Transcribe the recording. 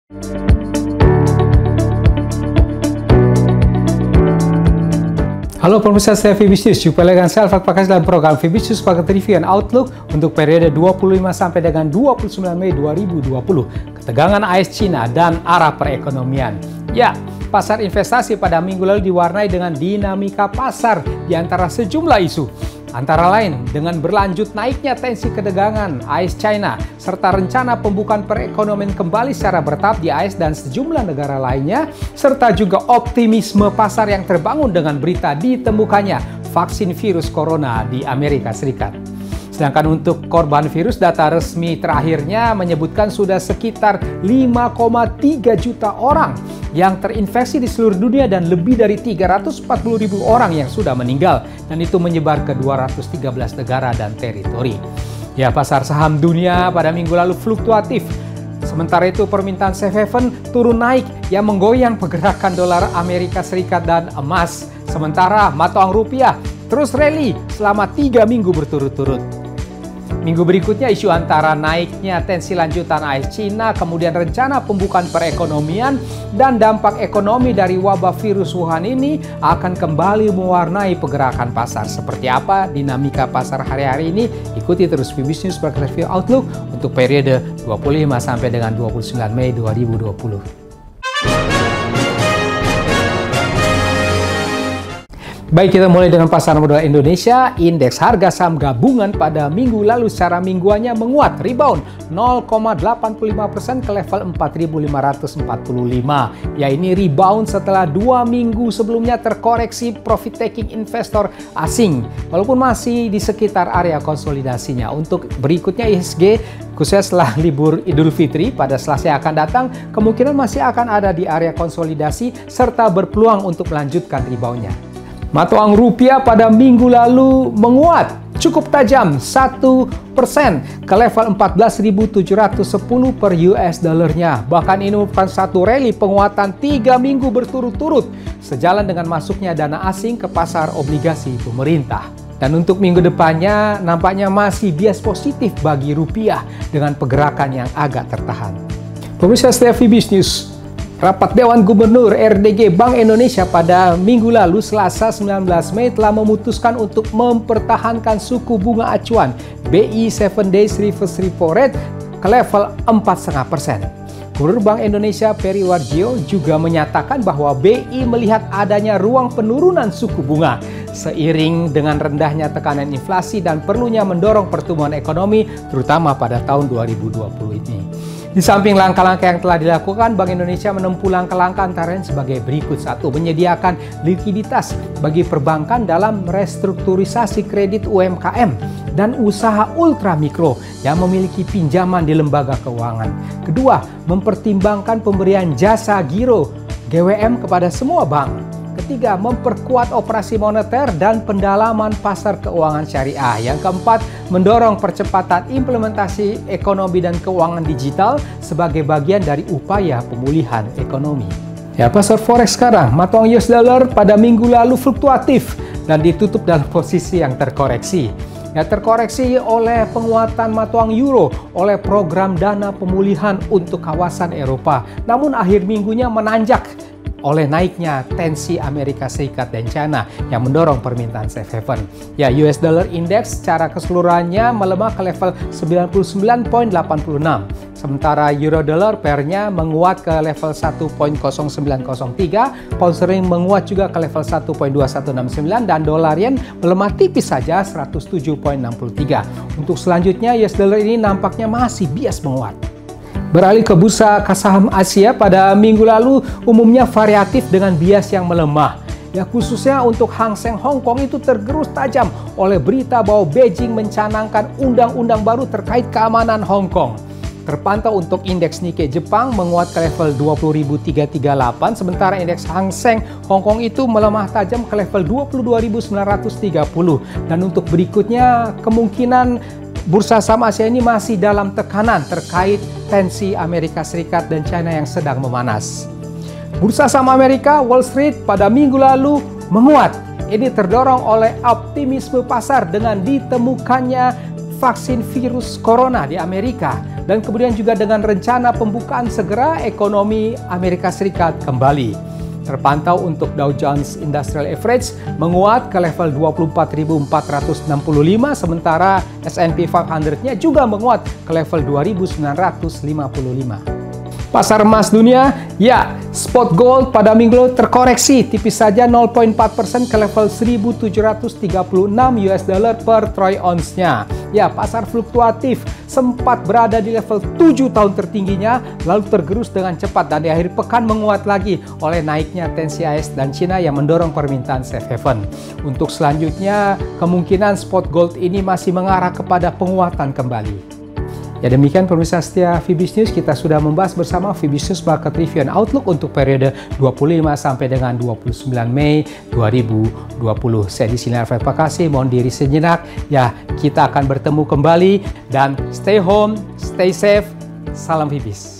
Halo pemirsa setia VBiz, jumpa lagi dengan saya Alfred Pakaz dalam program VBiz paket review and outlook untuk periode 25 sampai dengan 29 Mei 2020. Ketegangan AS Cina dan arah perekonomian. Ya, pasar investasi pada minggu lalu diwarnai dengan dinamika pasar di antara sejumlah isu. Antara lain dengan berlanjut naiknya tensi ketegangan AS China serta rencana pembukaan perekonomian kembali secara bertahap di AS dan sejumlah negara lainnya, serta juga optimisme pasar yang terbangun dengan berita ditemukannya vaksin virus corona di Amerika Serikat. Sedangkan untuk korban virus, data resmi terakhirnya menyebutkan sudah sekitar 5,3 juta orang yang terinfeksi di seluruh dunia dan lebih dari 340.000 orang yang sudah meninggal, dan itu menyebar ke 213 negara dan teritori. Ya, pasar saham dunia pada minggu lalu fluktuatif. Sementara itu permintaan safe haven turun naik yang menggoyang pergerakan dolar Amerika Serikat dan emas. Sementara mata uang rupiah terus rally selama 3 minggu berturut-turut. Minggu berikutnya isu antara naiknya tensi lanjutan AS Cina, kemudian rencana pembukaan perekonomian dan dampak ekonomi dari wabah virus Wuhan ini akan kembali mewarnai pergerakan pasar. Seperti apa dinamika pasar hari-hari ini? Ikuti terus VBiz News Market Review Outlook untuk periode 25 sampai dengan 29 Mei 2020. Baik, kita mulai dengan pasar modal Indonesia. Indeks harga saham gabungan pada minggu lalu secara mingguannya menguat, rebound 0,85% ke level 4.545. Ya, ini rebound setelah 2 minggu sebelumnya terkoreksi profit taking investor asing, walaupun masih di sekitar area konsolidasinya. Untuk berikutnya IHSG, khususnya setelah libur Idul Fitri pada Selasa yang akan datang, kemungkinan masih akan ada di area konsolidasi serta berpeluang untuk melanjutkan reboundnya. Mata uang rupiah pada minggu lalu menguat cukup tajam 1% ke level 14.710 per US dollarnya. Bahkan ini merupakan satu rally penguatan 3 minggu berturut-turut sejalan dengan masuknya dana asing ke pasar obligasi pemerintah. Dan untuk minggu depannya nampaknya masih bias positif bagi rupiah dengan pergerakan yang agak tertahan. Pemirsa setia VBiz News, Rapat Dewan Gubernur RDG Bank Indonesia pada minggu lalu Selasa 19 Mei telah memutuskan untuk mempertahankan suku bunga acuan BI 7 Days Reverse Repo Rate ke level 4,5%. Gubernur Bank Indonesia Peri Warjio juga menyatakan bahwa BI melihat adanya ruang penurunan suku bunga seiring dengan rendahnya tekanan inflasi dan perlunya mendorong pertumbuhan ekonomi terutama pada tahun 2020 ini. Di samping langkah-langkah yang telah dilakukan, Bank Indonesia menempuh langkah-langkah antara lain sebagai berikut. 1. Menyediakan likuiditas bagi perbankan dalam restrukturisasi kredit UMKM dan usaha ultramikro yang memiliki pinjaman di lembaga keuangan. Kedua, mempertimbangkan pemberian jasa giro GWM kepada semua bank. Ketiga, memperkuat operasi moneter dan pendalaman pasar keuangan syariah. Yang keempat, mendorong percepatan implementasi ekonomi dan keuangan digital sebagai bagian dari upaya pemulihan ekonomi. Ya, pasar forex sekarang, mata uang US dollar pada minggu lalu fluktuatif dan ditutup dalam posisi yang terkoreksi. Ya, terkoreksi oleh penguatan mata uang euro oleh program dana pemulihan untuk kawasan Eropa. Namun akhir minggunya menanjak oleh naiknya tensi Amerika Serikat dan China yang mendorong permintaan safe haven. Ya, US dollar index secara keseluruhannya melemah ke level 99.86. Sementara euro dollar pairnya menguat ke level 1.0903, pound sterling menguat juga ke level 1.2169 dan dolar yen melemah tipis saja 107.63. Untuk selanjutnya US dollar ini nampaknya masih bias menguat. Beralih ke bursa saham Asia pada minggu lalu umumnya variatif dengan bias yang melemah. Ya, khususnya untuk Hang Seng Hong Kong itu tergerus tajam oleh berita bahwa Beijing mencanangkan undang-undang baru terkait keamanan Hong Kong. Terpantau untuk indeks Nikkei Jepang menguat ke level 20.338, sementara indeks Hang Seng Hong Kong itu melemah tajam ke level 22.930. Dan untuk berikutnya kemungkinan bursa saham Asia ini masih dalam tekanan terkait tensi Amerika Serikat dan China yang sedang memanas. Bursa saham Amerika, Wall Street pada minggu lalu menguat. Ini terdorong oleh optimisme pasar dengan ditemukannya vaksin virus corona di Amerika. dan kemudian juga dengan rencana pembukaan segera ekonomi Amerika Serikat kembali. Terpantau untuk Dow Jones Industrial Average menguat ke level 24.465, sementara S&P 500-nya juga menguat ke level 2.955. Pasar emas dunia, ya, spot gold pada minggu lalu terkoreksi tipis saja 0,4% ke level 1.736 US dollar per troy ounce-nya. Ya, pasar fluktuatif sempat berada di level 7 tahun tertingginya, lalu tergerus dengan cepat dan di akhir pekan menguat lagi oleh naiknya tensi AS dan Cina yang mendorong permintaan safe haven. Untuk selanjutnya, kemungkinan spot gold ini masih mengarah kepada penguatan kembali. Ya, demikian pemirsa setia Fibis News, kita sudah membahas bersama Fibis News Market Review and Outlook untuk periode 25 sampai dengan 29 Mei 2020. Saya di sini Alfred Pakasi, mohon diri sejenak. Ya, kita akan bertemu kembali dan stay home, stay safe. Salam Fibis.